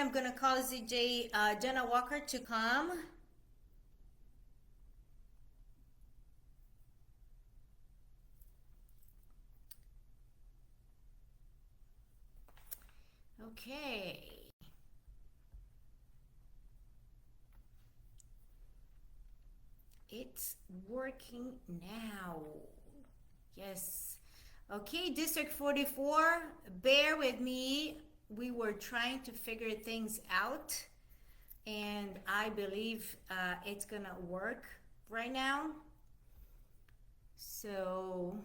I'm gonna call ZJ Jana Walker to come. Okay, it's working now. Yes. Okay, District 44, bear with me. We were trying to figure things out, and I believe it's gonna work right now. So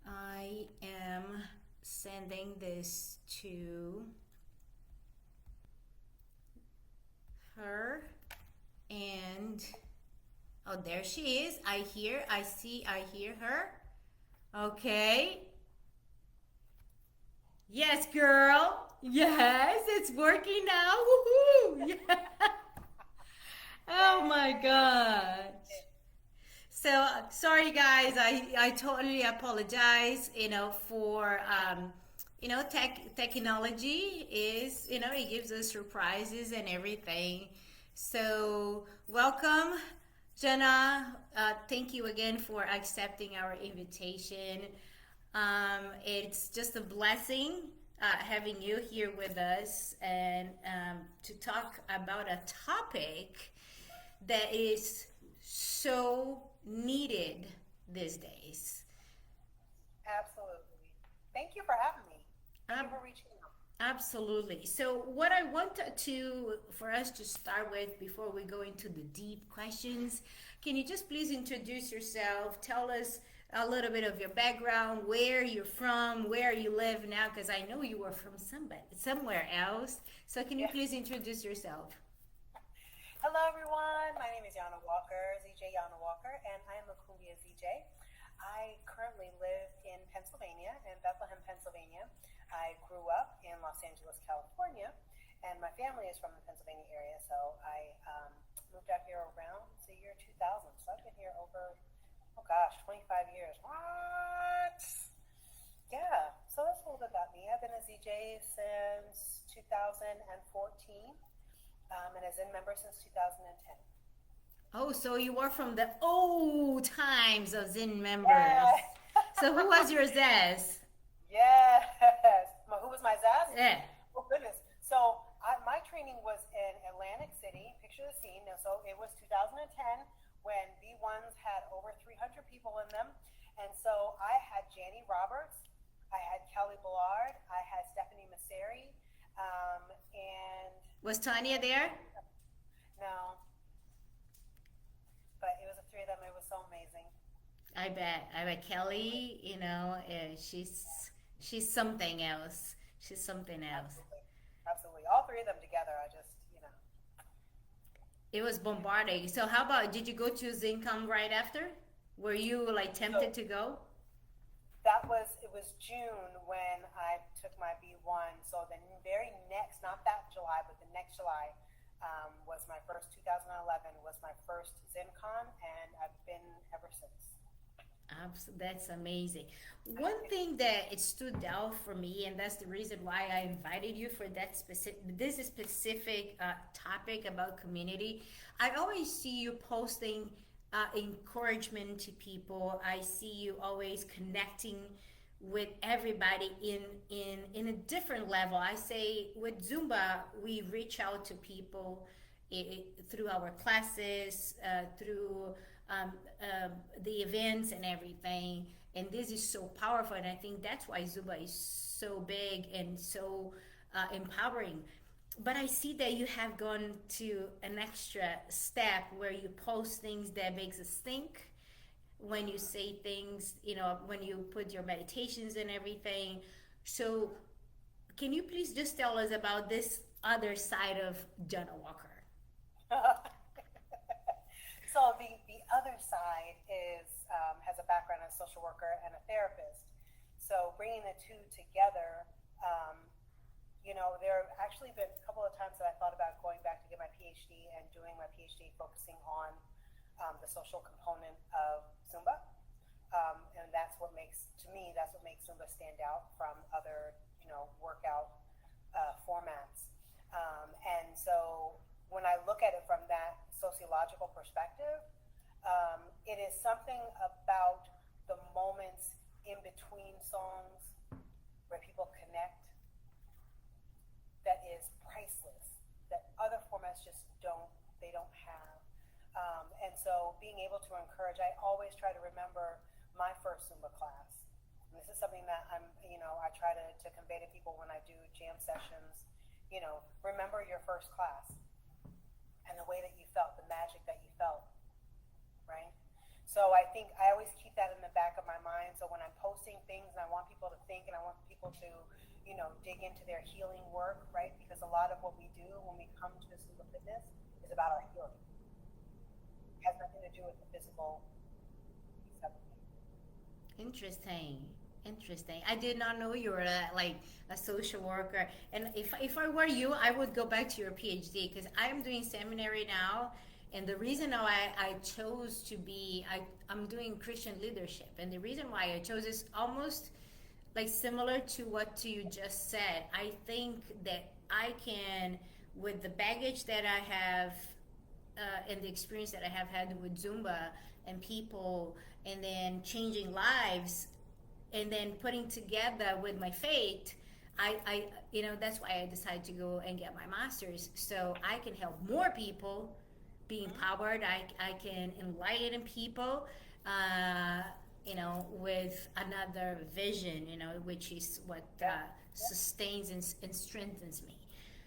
I am sending this to her, and oh, there she is. I hear her. Okay. Yes, girl. Yes, it's working now. Woohoo! Yeah. Oh my God. So sorry, guys. I totally apologize. For technology is it gives us surprises and everything. So welcome, Jenna. Thank you again for accepting our invitation. It's just a blessing having you here with us and to talk about a topic that is so needed these days. Absolutely. Thank you for having me. Thank you Ab- for reaching out. Absolutely. So, what I wanted to for us to start with before we go into the deep questions, can you just please introduce yourself? Tell us a little bit of your background, where you're from, where you live now, because I know you were from somewhere else. So, can you Yeah. please introduce yourself? Hello, everyone. My name is Jana Walker, ZJ Jana Walker, and I am a Cumbia ZJ. I currently live in Pennsylvania, in Bethlehem, Pennsylvania. I grew up in Los Angeles, California, and my family is from the Pennsylvania area. So I moved out here around the year 2000. So I've been here over, oh gosh, 25 years. What? Yeah, so that's a little bit about me. I've been a ZJ since 2014, and a Zen member since 2010. Oh, so you were from the old times of Zen members. Yeah, So, who was your Zez? yes. Who was my Zaz? Yeah. Oh goodness. So my training was in Atlantic City. Picture the scene. Now, so it was 2010 when B1s had over 300 people in them, and so I had Janie Roberts, I had Kelly Ballard, I had Stephanie Masseri, and Was Tanya there? no, but it was the three of them. It was so amazing. I bet. I bet Kelly. She's something else. She's something else. Absolutely, absolutely. All three of them together. I just. It was bombarding. So how about did you go to Zincom right after? Were you like tempted So to go? it was June when I took my B1. So the very next, not that July, but the next July, was my first 2011 was my first ZenCon, and I've been ever since. That's amazing. One thing that it stood out for me, and that's the reason why I invited you for this specific topic about community. I always see you posting encouragement to people. I see you always connecting with everybody in a different level. I say with Zumba, we reach out to people through our classes, through um, the events and everything. And this is so powerful. And I think that's why Zumba is so big and so empowering. But I see that you have gone to an extra step where you post things that makes us think, when you say things, when you put your meditations and everything. So can you please just tell us about this other side of Jana Walker? So the other side is has a background as a social worker and a therapist. So bringing the two together, um, there have actually been a couple of times that I thought about going back to get my PhD and doing my PhD focusing on the social component of Zumba. And that's what makes, to me, that's what makes Zumba stand out from other, workout It is something about the moments in between songs where people connect that is priceless, that other formats just don't have. And so being able to encourage, I always try to remember my first Zumba class. And this is something that I try to convey to people when I do jam sessions. Remember your first class and the way that you felt, the magic that you felt, right? So I think I always keep that in the back of my mind. So when I'm posting things and I want people to think and I want people to, dig into their healing work, right? Because a lot of what we do when we come to Zumba Fitness is about our healing. It has nothing to do with the physical piece of it. Interesting. Interesting. I did not know you were like a social worker. And if I were you, I would go back to your PhD because I am doing seminary now. And the reason why I chose to be, I'm doing Christian leadership. And the reason why I chose is almost like similar to what you just said. I think that I can, with the baggage that I have and the experience that I have had with Zumba and people, and then changing lives, and then putting together with my faith, that's why I decided to go and get my master's so I can help more people be empowered. I can enlighten people, with another vision, which is what Yeah. sustains and strengthens me.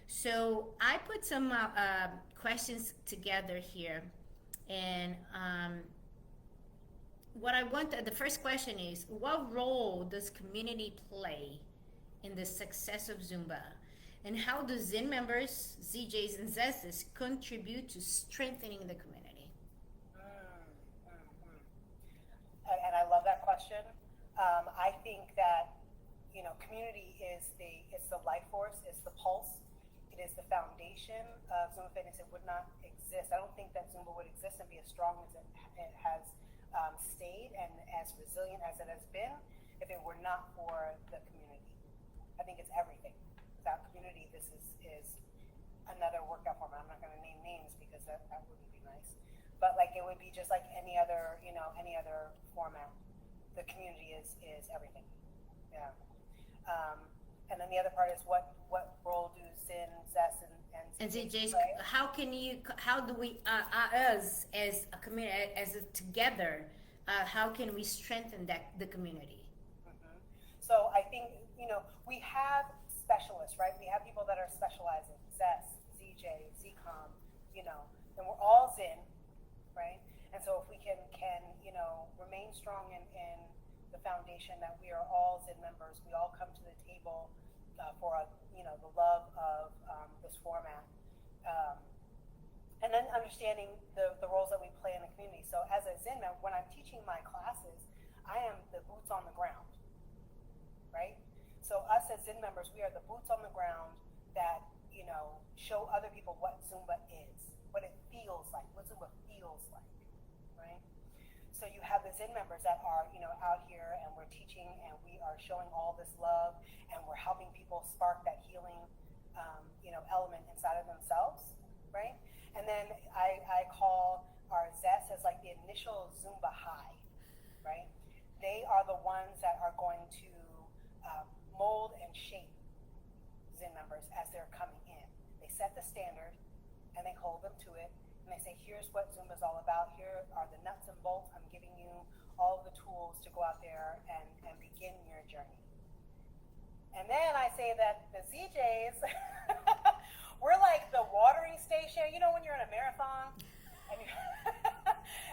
So I put some questions together here, and what I want, the first question is, what role does community play in the success of Zumba? And how do Zen members, ZJs, and Zestas contribute to strengthening the community? And I love that question. I think that community is the life force, it's the pulse, it is the foundation of Zumba Fitness. It would not exist. I don't think that Zumba would exist and be as strong as it has stayed and as resilient as it has been if it were not for the community. I think it's everything. Without community, this is another workout format. I'm not going to name names because that wouldn't be nice. But like it would be just like any other format. The community is everything. Yeah. And then the other part is what role do Sin, Zest, and ZJs, play? how do we, us as a community, together, how can we strengthen the community? Mm-hmm. So I think we have specialists, right? We have people that are specializing, Zest, ZJ, Zcom, and we're all Zen, right? And so if we can remain strong in the foundation that we are all Zen members, we all come to the table for the love of this format, and then understanding the roles that we play in the community. So as a Zen member, when I'm teaching my classes, I am the boots on the ground, right? So us as Zen members, we are the boots on the ground that show other people what Zumba is, what it feels like, what Zumba feels like, right? So you have the Zen members that are out here and we're teaching and we are showing all this love and we're helping people spark that healing element inside of themselves, right? And then I call our Zest as like the initial Zumba high, right? They are the ones that are going to mold and shape Zen members as they're coming in. They set the standard and they hold them to it and they say, here's what Zumba is all about. Here are the nuts and bolts. I'm giving you all of the tools to go out there and begin your journey. And then I say that the ZJs, we're like the watering station. When you're in a marathon and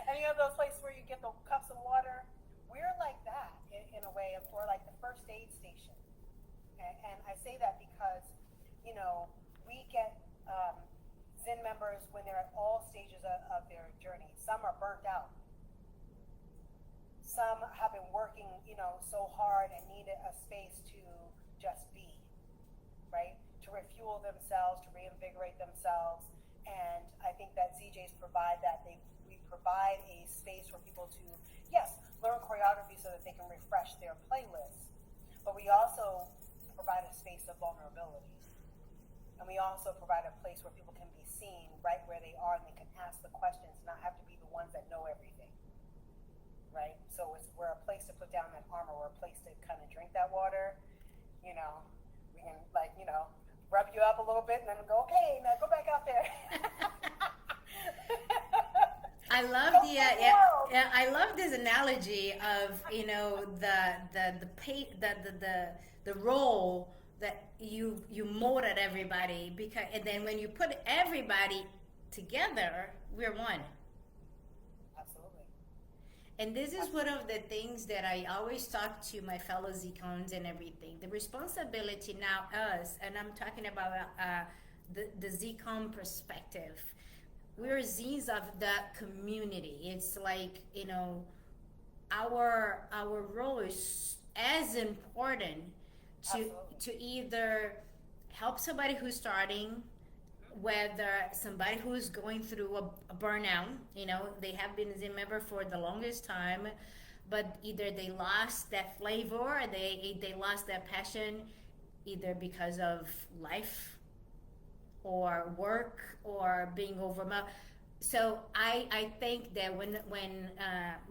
and you have those places where you get the cups of water, we're like that in a way, or like the first aid station. And I say that because, we get Zen members when they're at all stages of their journey. Some are burnt out. Some have been working, so hard and need a space to just be, right? To refuel themselves, to reinvigorate themselves. And I think that ZJs provide that. We provide a space for people to, yes, learn choreography so that they can refresh their playlists. But we also provide a space of vulnerability. And we also provide a place where people can be seen right where they are and they can ask the questions, not have to be the ones that know everything. right? So we're a place to put down that armor. We're a place to kind of drink that water. You know, we can like rub you up a little bit and then go, okay, now go back out there. I love Go the save the yeah, world. yeah, I love this analogy of the role that you molded everybody, because and then when you put everybody together, we're one. Absolutely. And this is one Absolutely. of the things that I always talk to my fellow Zcons and everything. The responsibility now, us, and I'm talking about the Zcon perspective. We're Z's of the community. It's like, our role is as important to Absolutely. either help somebody who's starting, Mm-hmm. whether somebody who's going through a burnout, they have been a member for the longest time, but either they lost that flavor, or they lost that passion, either because of life or work or being overwhelmed. So I think that when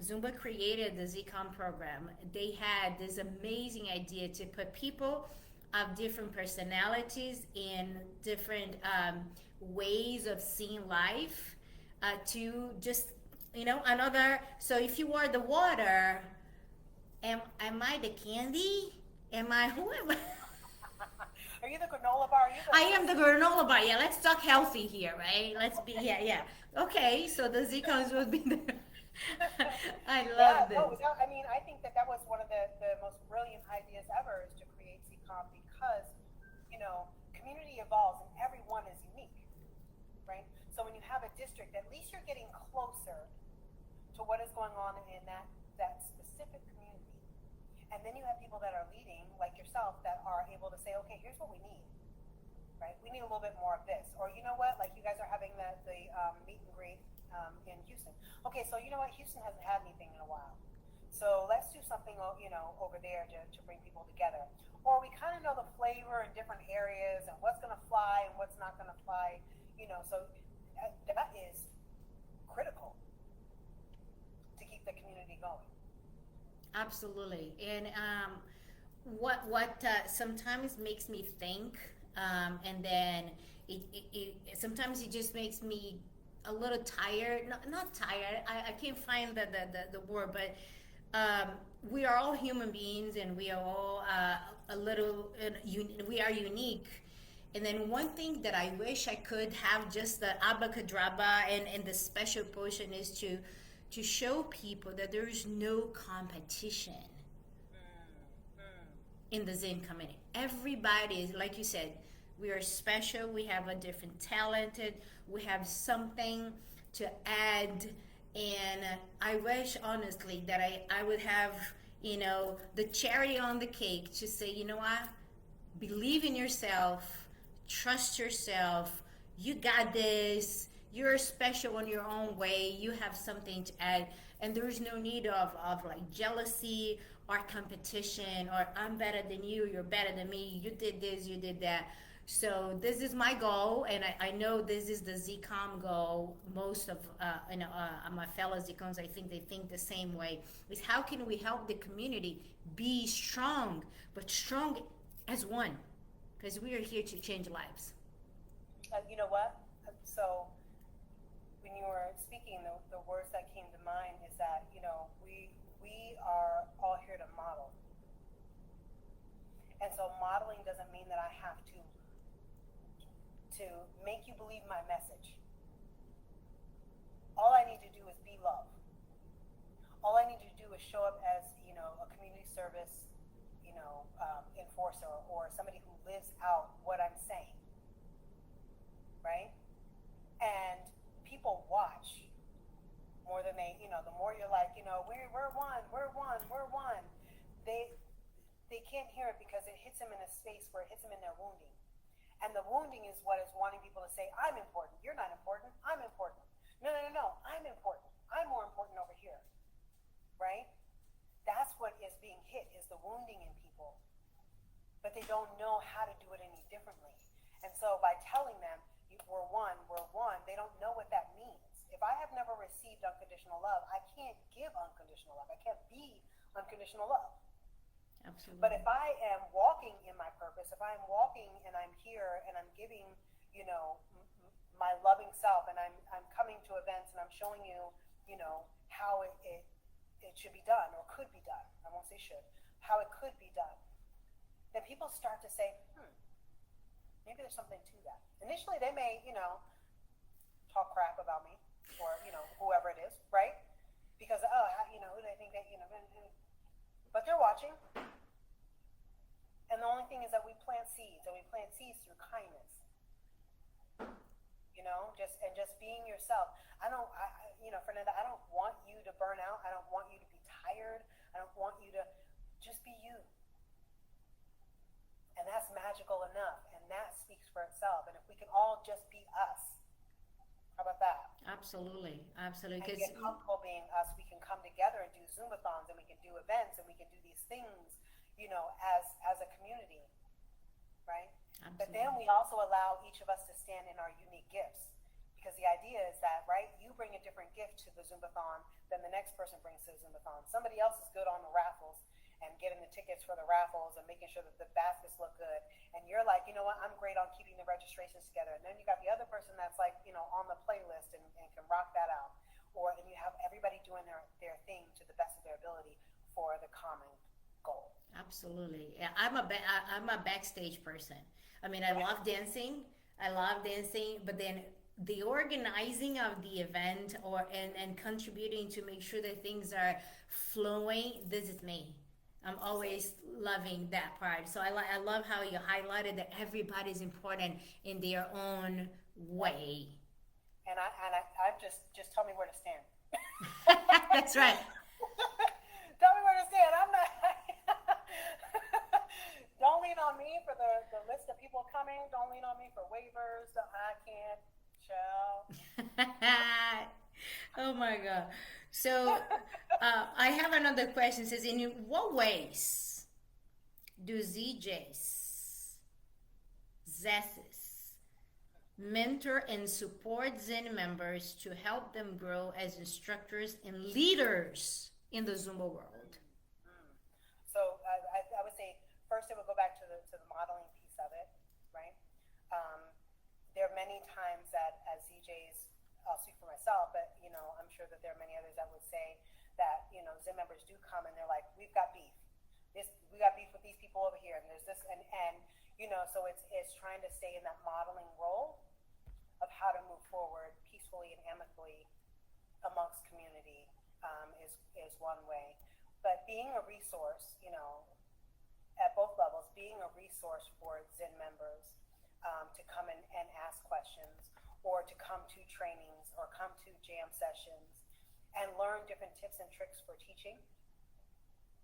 Zumba created the ZCOM program, they had this amazing idea to put people of different personalities in different ways of seeing life, to just another. So if you are the water, am I the candy? Am I who am I? Are you the granola bar? Are you I am the granola bar. Yeah, let's talk healthy here, right? Let's be, okay? yeah, yeah. Okay, so the Zcons would be the. I Yeah, love no, this. I mean, I think that was one of the most brilliant ideas ever is to create CCOM because, community evolves and everyone is unique, right? So when you have a district, at least you're getting closer to what is going on in that specific community. And then you have people that are leading, like yourself, that are able to say, okay, here's what we need, right? We need a little bit more of this. Or you know what? Like you guys are having the meet and greet in Houston. Okay, so you know what? Houston hasn't had anything in a while. So let's do something, over there to bring people together. Or we kind of know the flavor in different areas and what's going to fly and what's not going to fly. So that is critical to keep the community going. Absolutely. And what sometimes makes me think, and then sometimes it just makes me a little tired. Not tired. I can't find the word, but um, we are all human beings, and we are all a little. We are unique. And then one thing that I wish I could have just the abracadabra and the special potion is to show people that there is no competition Mm, mm. in the Zen community. Everybody is, like you said, we are special. We have a different talented. We have something to add. And I wish, honestly, that I would have, the cherry on the cake to say, you know what? Believe in yourself, trust yourself. You got this. You're special in your own way. You have something to add, and there is no need of like jealousy or competition, or I'm better than you, you're better than me, you did this, you did that. So this is my goal, and I know this is the ZCOM goal. Most of my fellow ZCOMs, I think they think the same way. Is how can we help the community be strong, but strong as one, because we are here to change lives. You know what? So when you were speaking, the words that came to mind is that we are all here to model, and so modeling doesn't mean that I have to make you believe my message. All I need to do is be love. All I need to do is show up as a community service, enforcer or somebody who lives out what I'm saying, right? And people watch more than the more you're like, we're one, we're one, we're one. They can't hear it because it hits them in a space where it hits them in their wounding. And the wounding is what is wanting people to say, I'm important, you're not important, I'm important. No, no, no, no, I'm important. I'm more important over here. Right? That's what is being hit is the wounding in people. But they don't know how to do it any differently. And so by telling them we're one, they don't know what that means. If I have never received unconditional love, I can't give unconditional love. I can't be unconditional love. But Absolutely. if I am walking in my purpose, if I'm walking and I'm here and I'm giving, my loving self, and I'm coming to events and I'm showing you, how it should be done or could be done. I won't say should, how it could be done. Then people start to say, maybe there's something to that. Initially, they may, talk crap about me or, whoever it is, right? Because, oh, who do they think that, but they're watching. And the only thing is that we plant seeds, and we plant seeds through kindness. Just being yourself. Fernanda, I don't want you to burn out. I don't want you to be tired. I don't want you to just be you. And that's magical enough, and that speaks for itself. And if we can all just be us, how about that? Absolutely. Absolutely. And Because get comfortable being us, we can come together and do Zumbathons, and we can do events, and we can do these things, as a community, right? But then absolutely. we also allow each of us to stand in our unique gifts. Because the idea is that, right, you bring a different gift to the Zumbathon than the next person brings to the Zumbathon. Somebody else is good on the raffles and getting the tickets for the raffles and making sure that the baskets look good. And you're like, you know what, I'm great on keeping the registrations together. And then you got the other person that's like, on the playlist and can rock that out. And you have everybody doing their thing to the best of their ability for the common goal. Absolutely. Yeah, I'm a backstage person. I mean, I Right? love dancing. I love dancing, but then the organizing of the event and contributing to make sure that things are flowing, this is me. I'm Same. always loving that part. So I love how you highlighted that everybody's important in their own Yep. way. I'm just tell me where to stand. That's right. Tell me where to stand. I'm not. Don't lean on me for the list of people coming. Don't lean on me for waivers. I can't. Shall. Oh my God. So I have another question. It says, in what ways do ZJs, ZESs, mentor and support Zen members to help them grow as instructors and leaders in the Zumba world? Mm. So I would say first it would go back to the modeling piece of it, right? Um, there are many times that as ZJs, I'll speak for myself, but I'm sure that there are many others that would say that Zen members do come and they're like, we've got beef. We got beef with these people over here, and there's this, and so it's trying to stay in that modeling role of how to move forward peacefully and amicably amongst community, is one way. But being a resource, at both levels, being a resource for Zen members, to come in and ask questions or to come to trainings or come to jam sessions and learn different tips and tricks for teaching,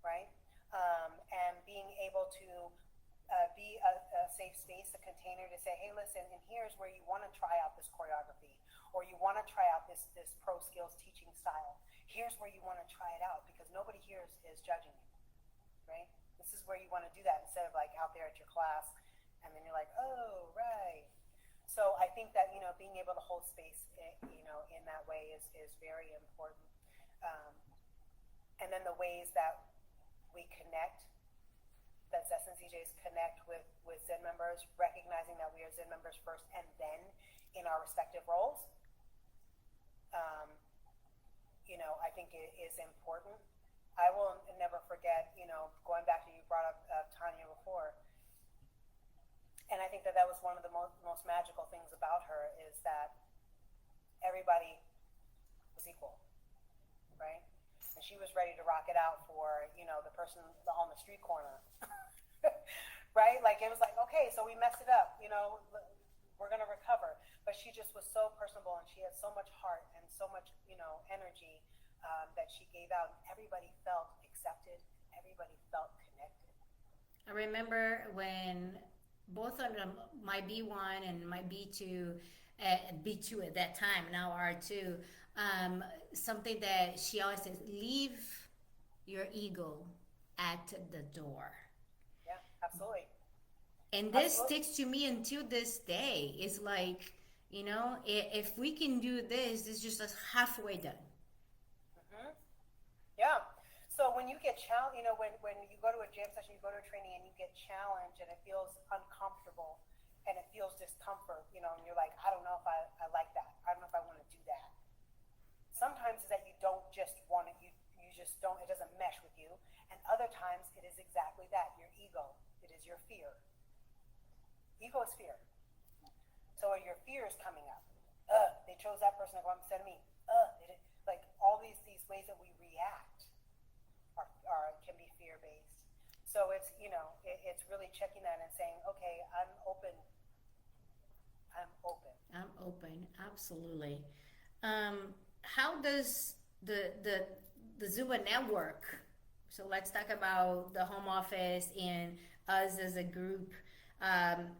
right? And being able to be a safe space, a container to say, hey, listen, and here's where you want to try out this choreography, or you want to try out this pro skills teaching style. Here's where you want to try it out because nobody here is judging you, right? This is where you want to do that instead of like out there at your class, and then you're like, oh, right. So I think that being able to hold space, in that way is very important. Um, and then the ways that we connect, that Zest and CJs connect with Zen members, recognizing that we are Zen members first and then in our respective roles, um, I think it is important. I will never forget, going back to you brought up Tanya before, and I think that that was one of the most magical things about her is that everybody was equal, right? And she was ready to rock it out for the person on the street corner, right? Like it was like, okay, so we messed it up, we're gonna recover. But she just was so personable, and she had so much heart and so much energy, that she gave out. Everybody felt accepted. Everybody felt connected. I remember when both of them, my B1 and my B2, B2 at that time, now R2, um, something that she always says, leave your ego at the door. Yeah, absolutely, And this absolutely. sticks to me until this day. It's like, If we can do this, it's just us halfway done. Hmm. Yeah. So when you get challenged, when you go to a jam session, you go to a training and you get challenged and it feels uncomfortable and it feels discomfort, and you're like, I don't know if I like that. I don't know if I want to do that. Sometimes it's that you don't just want it, you just don't, it doesn't mesh with you. And other times it is exactly that, your ego. It is your fear. Ego is fear. So your fear is coming up. They chose that person to go instead of me. They did, like all these ways that we react can be fear based. So it's really checking that and saying, okay, I'm open. I'm open. I'm open, absolutely. How does the Zumba network? So let's talk about the home office and us as a group. Um,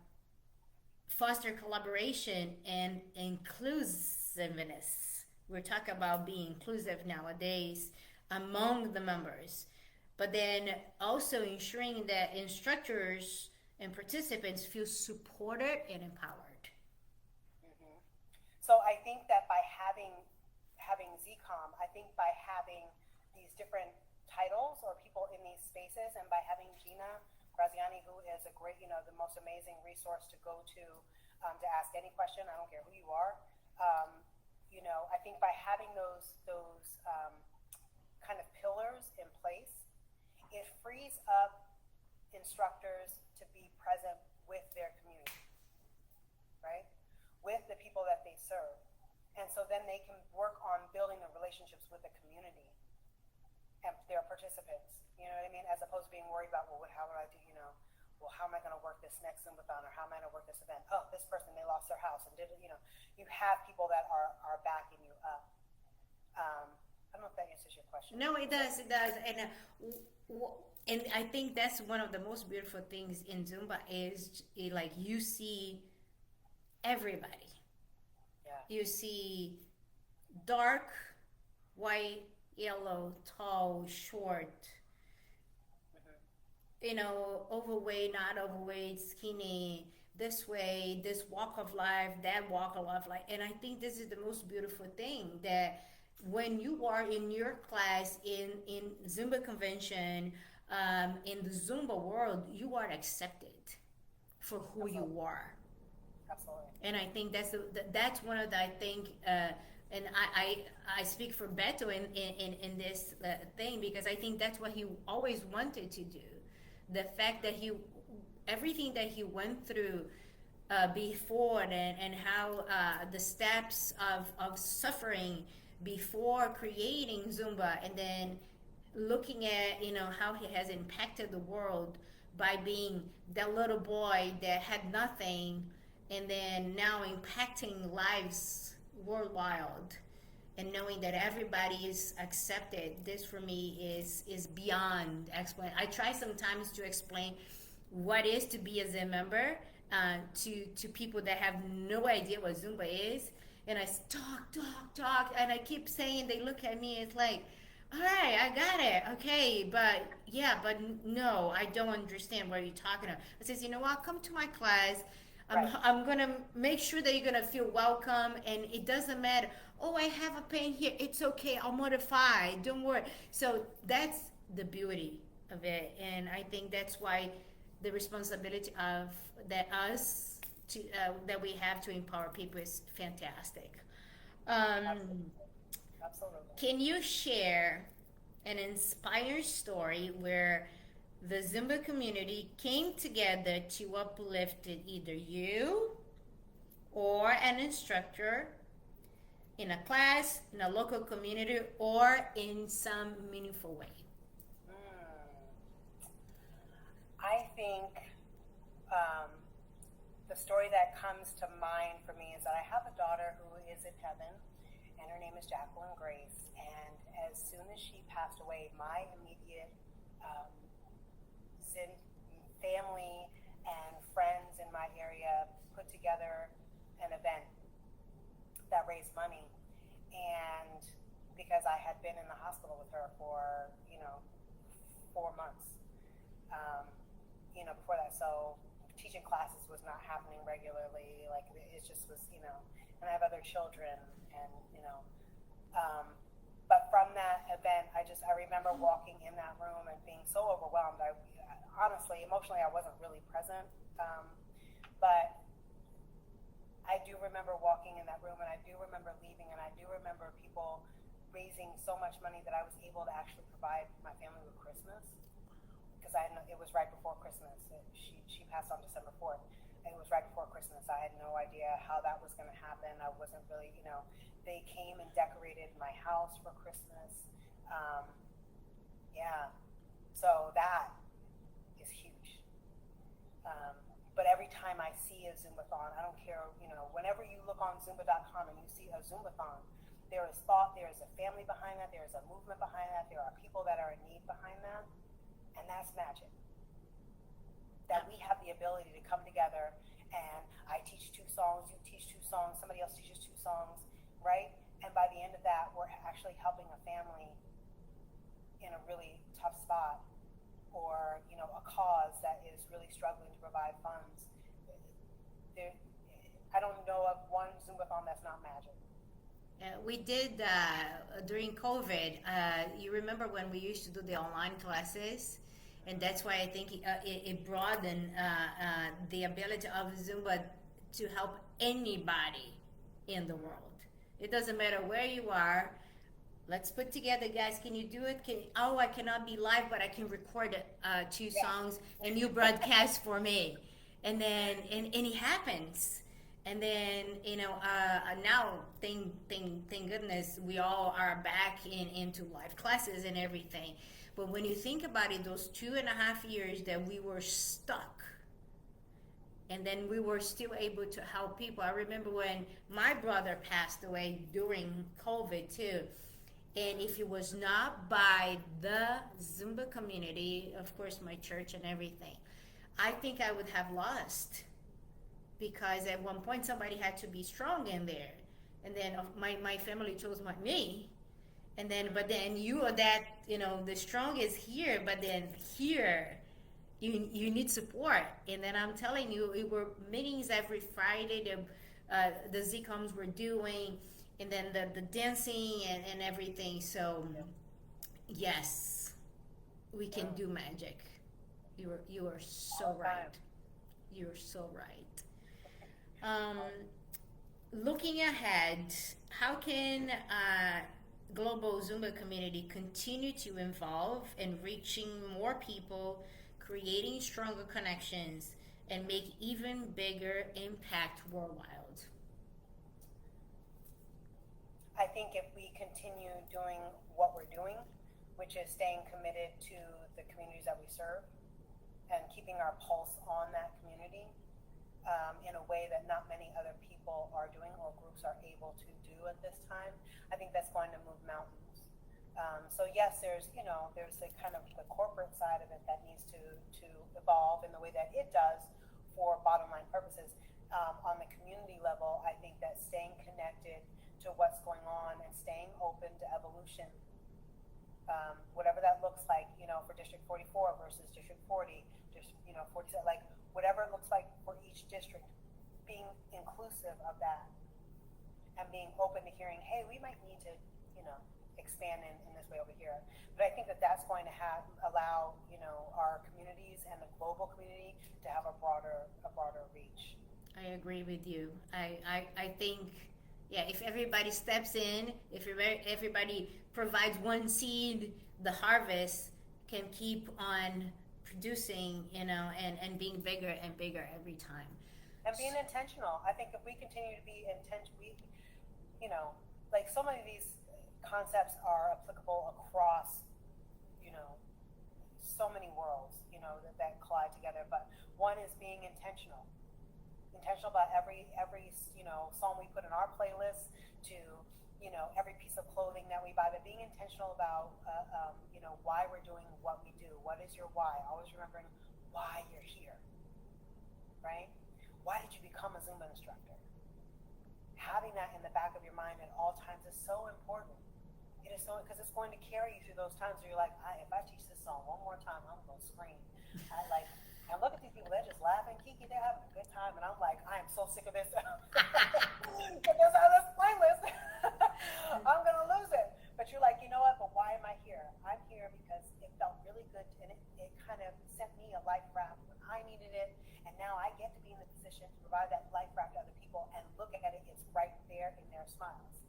Foster collaboration and inclusiveness. We're talking about being inclusive nowadays among the members, but then also ensuring that instructors and participants feel supported and empowered. Hmm. So I think that by having ZCOM, I think by having these different titles or people in these spaces, and by having Gina Graziani, who is a great, the most amazing resource to go to ask any question. I don't care who you are. I think by having those kind of pillars in place, it frees up instructors to be present with their community, right? With the people that they serve. And so then they can work on building the relationships with the community and their participants. You know what I mean? As opposed to being worried about, well, how would I do, well, how am I going to work this next Zumbathon, or how am I going to work this event? Oh, this person, they lost their house and you have people that are backing you up. I don't know if that answers your question. No, it does. It does. And I think that's one of the most beautiful things in Zumba is like you see everybody. Yeah. You see dark, white, yellow, tall, short, overweight, not overweight, skinny, this way, this walk of life, that walk of life. And I think this is the most beautiful thing that when you are in your class in Zumba convention, in the Zumba world, you are accepted for who Absolutely. you are. Absolutely. And I think that's one of the I think and I speak for Beto in this thing because I think that's what he always wanted to do. The fact that he everything that he went through before and how the steps of suffering before creating Zumba and then looking at how he has impacted the world by being that little boy that had nothing and then now impacting lives worldwide and knowing that everybody is accepted. This for me is beyond explain. I try sometimes to explain what is to be a Zen member to people that have no idea what Zumba is, and I talk, and I keep saying, they look at me, it's like, all right, I got it, okay, but yeah, but no, I don't understand what you're talking about. I says, you know what, come to my class. Right. I'm gonna make sure that you're gonna feel welcome, and it doesn't matter. Oh, I have a pain here. It's okay. I'll modify. Don't worry. So that's the beauty of it, and I think that's why the responsibility of that we have to empower people is fantastic. Um, Absolutely. can you share an inspired story where the Zumba community came together to uplift either you or an instructor in a class, in a local community, or in some meaningful way? I think the story that comes to mind for me is that I have a daughter who is in heaven, and her name is Jacqueline Grace. And as soon as she passed away, my immediate Zen family and friends in my area put together an event that raised money. And because I had been in the hospital with her for 4 months, before that. So teaching classes was not happening regularly. Like it just was, and I have other children, and but from that event, I remember walking in that room and being so overwhelmed. I honestly, emotionally, I wasn't really present, but I do remember walking in that room, and I do remember leaving, and I do remember people raising so much money that I was able to actually provide my family with Christmas, because it was right before Christmas. She passed on December 4th. It was right before Christmas. I had no idea how that was going to happen. I wasn't really, they came and decorated my house for Christmas. Yeah, so that is huge. But every time I see a Zumbathon, I don't care, whenever you look on Zumba.com and you see a Zumbathon, there is thought, there is a family behind that, there is a movement behind that, there are people that are in need behind that, and that's magic. That we have the ability to come together, and I teach 2 songs, you teach 2 songs, somebody else teaches 2 songs, right? And by the end of that, we're actually helping a family in a really tough spot, or a cause that is really struggling to provide funds. I don't know of one Zumbathon that's not magic. We did during COVID. You remember when we used to do the online classes, and that's why I think it broadened the ability of Zumba to help anybody in the world. It doesn't matter where you are. Let's put together, guys. Can you do it? I cannot be live, but I can record 2 songs and you broadcast for me, and then and it happens. And then now thank goodness we all are back into live classes and everything. But when you think about it, those 2.5 years that we were stuck, and then we were still able to help people. I remember when my brother passed away during COVID too. And if it was not by the Zumba community, of course, my church and everything, I think I would have lost. Because at one point somebody had to be strong in there. And then my family chose me. And then, but then you are that, the strong is here, but then here, you need support. And then I'm telling you, it were meetings every Friday, the ZComs were doing, and then the dancing and everything. So yes, we can do magic. You are so right. You're so right. Looking ahead, how can global Zumba community continue to evolve and reaching more people, creating stronger connections, and make even bigger impact worldwide? I think if we continue doing what we're doing, which is staying committed to the communities that we serve and keeping our pulse on that community in a way that not many other people are doing or groups are able to do at this time, I think that's going to move mountains. So yes, there's the kind of the corporate side of it that needs to evolve in the way that it does for bottom line purposes. On the community level, I think that staying connected to what's going on and staying open to evolution, whatever that looks like, for District 44 versus District 40, just 47, like whatever it looks like for each district, being inclusive of that and being open to hearing, hey, we might need to, expand in this way over here. But I think that that's going to allow, our communities and the global community to have a broader reach. I agree with you. I think, if everybody steps in, if everybody provides one seed, the harvest can keep on producing, and being bigger and bigger every time. And being intentional. I think if we continue to be intentional, like so many of these concepts are applicable across, so many worlds, that collide together. But one is being intentional about every song we put in our playlist, to every piece of clothing that we buy. But being intentional about why we're doing what we do. What is your why? Always remembering why you're here, right? Why did you become a Zumba instructor? Having that in the back of your mind at all times is so important. It is so, because it's going to carry you through those times where you're like, if I teach this song one more time, I'm going to scream. I And look at these people, they're just laughing, Kiki, they're having a good time. And I'm like, I am so sick of this. Get this out of this playlist. I'm going to lose it. But you're like, you know what? But why am I here? I'm here because it felt really good and it kind of sent me a life raft when I needed it. And now I get to be in the position to provide that life raft to other people and look at it. It's right there in their smiles.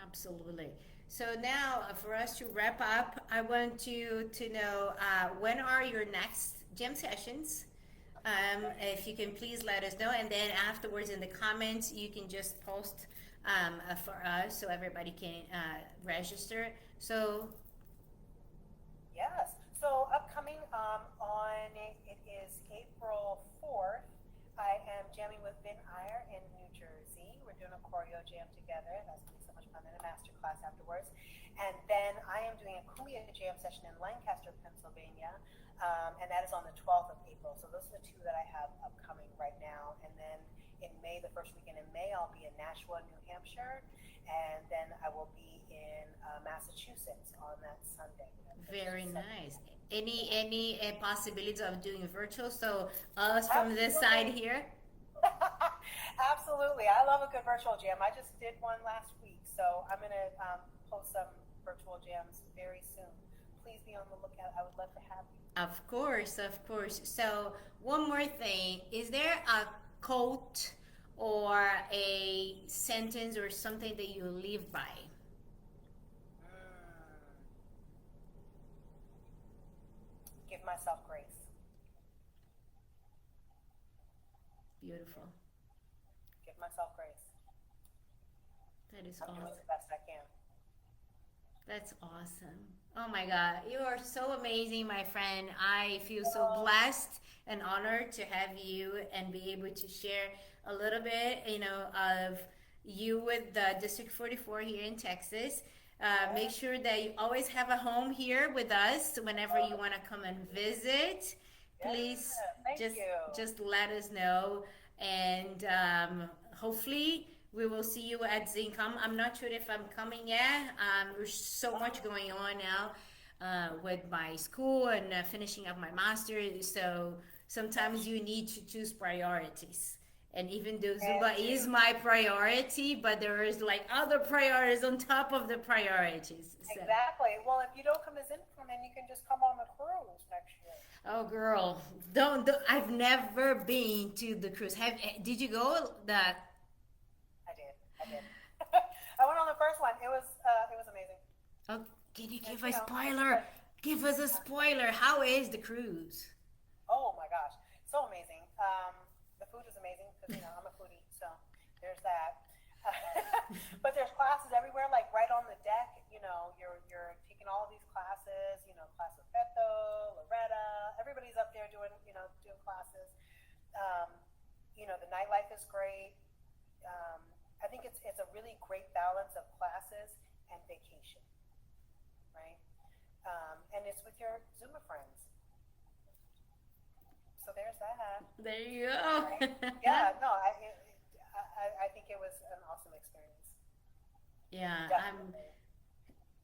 Absolutely. So now, for us to wrap up, I want you to know when are your next gym sessions? If you can please let us know, and then afterwards in the comments, you can just post for us so everybody can register. So, Yes. So upcoming on it is April 4th. I am jamming with Ben Iyer in New Jersey. We're doing a choreo jam together. That's gonna be so much fun in a master class afterwards. And then I am doing a cumbia jam session in Lancaster, Pennsylvania, and that is on the 12th of April. So those are the two that I have upcoming right now. And then in May, the first weekend in May, I'll be in Nashua, New Hampshire, and then I will be in Massachusetts on that Sunday. very nice. Any possibilities of doing virtual? So us from this side Absolutely. here. Absolutely. I love a good virtual jam. I just did one last week, so I'm going to post some virtual jams very soon. Please be on the lookout. I would love to have you. Of course, of course. So, one more thing. Is there a quote or a sentence or something that you live by? Mm. Give myself grace. Beautiful. Give myself grace. That is I'm doing awesome. the best I can. That's awesome. Oh my God. You are so amazing, my friend. I feel so Oh, blessed and honored to have you and be able to share a little bit, of you with the District 44 here in Texas. Make yeah. sure that you always have a home here with us whenever you want to come and visit. Please Yeah. Thank just you. just let us know, and hopefully we will see you at Zincom. I'm not sure if I'm coming yet. There's so much going on now with my school and finishing up my master's. So sometimes you need to choose priorities. And even though And Zumba is you. my priority, but there is like other priorities on top of the priorities. So, Exactly. Well, if you don't come to Zinfandel, then you can just come on the cruise next year. oh girl, don't. I've never been to the cruise. Did you go? That I did. I did. I went on the first one. It was amazing. Oh, can you And give a it's just spoiler? like Give us a spoiler. How is the cruise? oh my gosh, so amazing. The food is amazing because I'm a foodie, so there's that. But there's classes everywhere, like right on the deck. You're taking all of these classes. Class with Beto, Loretta. Everybody's up there doing classes. Um, the nightlife is great. Um, I think it's a really great balance of classes and vacation, right? And it's with your Zumba friends. So there's that, There you go. right? Yeah, no, I think it was an awesome experience. Yeah, Definitely.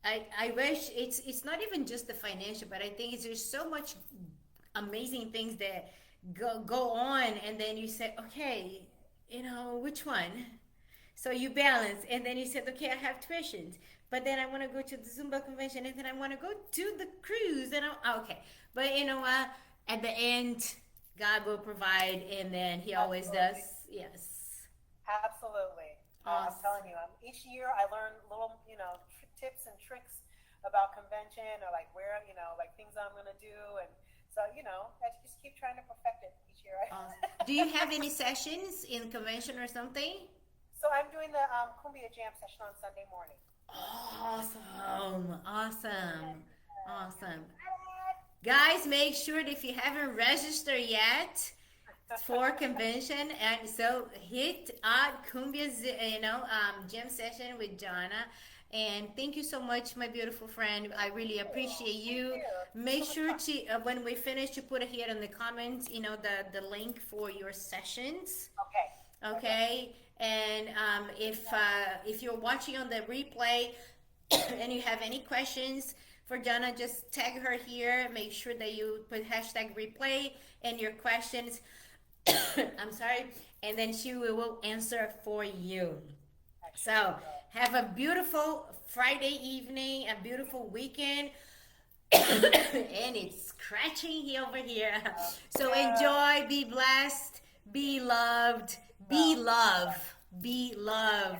I wish it's not even just the financial, but I think there's so much amazing things that go on, and then you say, okay, which one? So you balance, and then you said, okay, I have tuitions, but then I want to go to the Zumba convention, and then I want to go to the cruise, and okay. But you know what? At the end, God will provide, and then He always does. Absolutely. Yes. Absolutely. I'm telling Awesome. you, each year I learn little, tips and tricks about convention or like where, like things I'm going to do. And so, I just keep trying to perfect it each year. Awesome. Do you have any sessions in convention or something? So I'm doing the Cumbia Jam session on Sunday morning. Awesome. Yeah. Awesome. You Awesome. excited? Guys, make sure that if you haven't registered yet for convention, and so hit Cumbia's, gym session with Jana. And thank you so much, my beautiful friend. I really appreciate Thank you. you. It's Make so much sure fun. to, when we finish, to put it here in the comments, the link for your sessions. Okay. Okay. Okay, and if you're watching on the replay and you have any questions, for Jana, just tag her here. Make sure that you put hashtag replay and your questions. I'm sorry, and then she will answer for you. I So surely will. have a beautiful Friday evening, a beautiful weekend. And it's scratching here over here. So Yeah. enjoy, be blessed, be loved, be Well, love, be love.